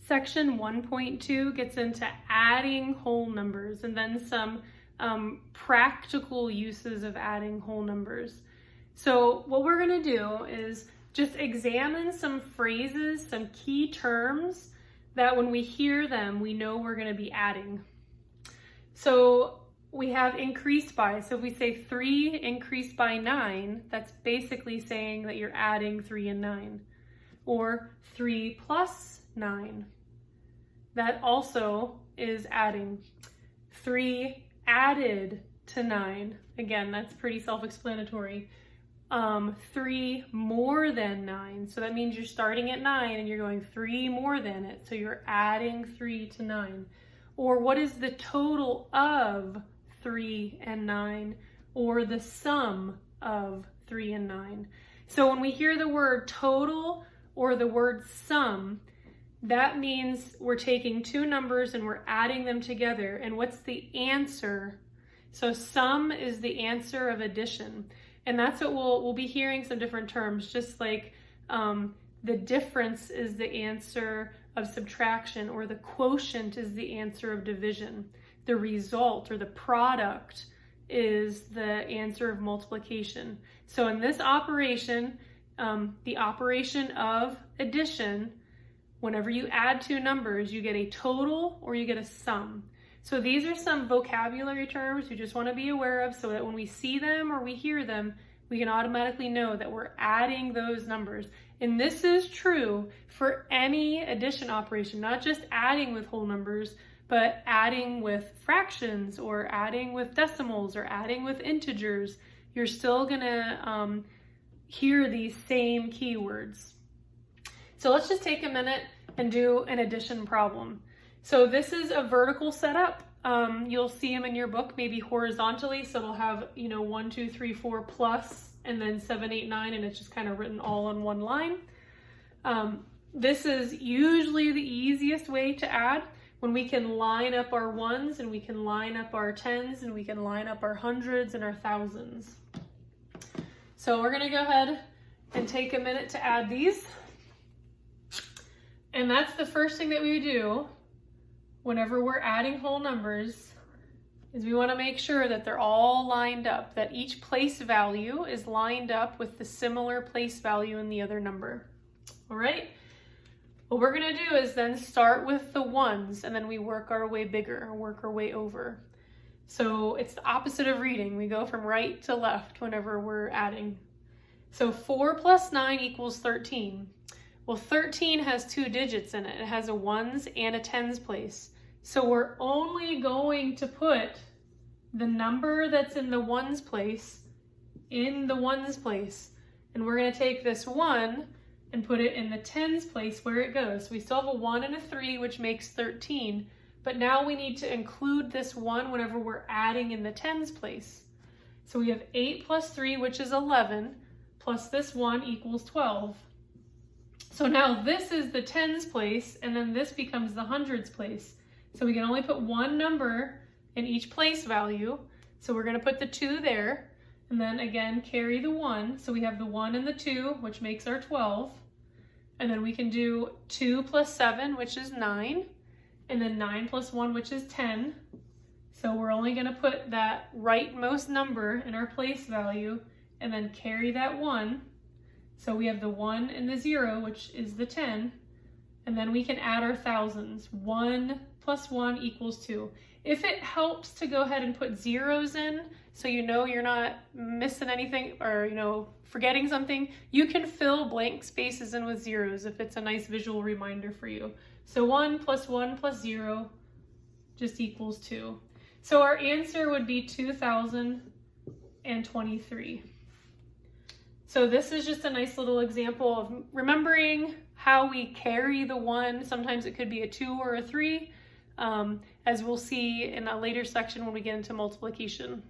Section 1.2 gets into adding whole numbers and then some practical uses of adding whole numbers. So what we're going to do is just examine some phrases, some key terms that when we hear them, we know we're going to be adding. So we have increased by. So if we say 3 increased by 9, that's basically saying that you're adding 3 and 9. Or 3 plus 9. That also is adding. 3 added to 9. Again, that's pretty self-explanatory. 3 more than 9. So that means you're starting at 9 and you're going 3 more than it. So you're adding 3 to 9. Or what is the total of 3 and 9? Or the sum of 3 and 9. So when we hear the word total or the word sum, that means we're taking two numbers and we're adding them together. And what's the answer? So sum is the answer of addition. And that's what we'll be hearing some different terms, just like the difference is the answer of subtraction, or the quotient is the answer of division. The result or the product is the answer of multiplication. So in this operation, the operation of addition, whenever you add two numbers, you get a total or you get a sum. So these are some vocabulary terms you just want to be aware of so that when we see them or we hear them, we can automatically know that we're adding those numbers. And this is true for any addition operation, not just adding with whole numbers, but adding with fractions or adding with decimals or adding with integers. You're still going to hear these same keywords. So let's just take a minute and do an addition problem. So this is a vertical setup. You'll see them in your book, maybe horizontally. So it'll have, 1, 2, 3, 4 plus, and then 7, 8, 9, and it's just kind of written all on one line. This is usually the easiest way to add, when we can line up our ones and we can line up our tens and we can line up our hundreds and our thousands. So we're gonna go ahead and take a minute to add these. And that's the first thing that we do whenever we're adding whole numbers, is we want to make sure that they're all lined up, that each place value is lined up with the similar place value in the other number. All right? What we're going to do is then start with the ones, and then we work our way bigger, or work our way over. So it's the opposite of reading. We go from right to left whenever we're adding. So 4 plus 9 equals 13. Well, 13 has two digits in it. It has a ones and a tens place. So we're only going to put the number that's in the ones place in the ones place. And we're going to take this 1 and put it in the tens place where it goes. So we still have a 1 and a 3, which makes 13. But now we need to include this 1 whenever we're adding in the tens place. So we have 8 plus 3, which is 11, plus this 1 equals 12. So now this is the tens place, and then this becomes the hundreds place. So we can only put one number in each place value. So we're going to put the 2 there, and then again carry the 1. So we have the 1 and the 2, which makes our 12. And then we can do 2 plus 7, which is 9. And then 9 plus 1, which is 10. So we're only going to put that rightmost number in our place value, and then carry that 1. So we have the 1 and the 0, which is the 10. And then we can add our thousands. 1 plus 1 equals 2. If it helps to go ahead and put zeros in, so you know you're not missing anything or forgetting something, you can fill blank spaces in with zeros if it's a nice visual reminder for you. So 1 plus 0 just equals 2. So our answer would be 2023. So this is just a nice little example of remembering how we carry the 1. Sometimes it could be a 2 or a 3, as we'll see in a later section when we get into multiplication.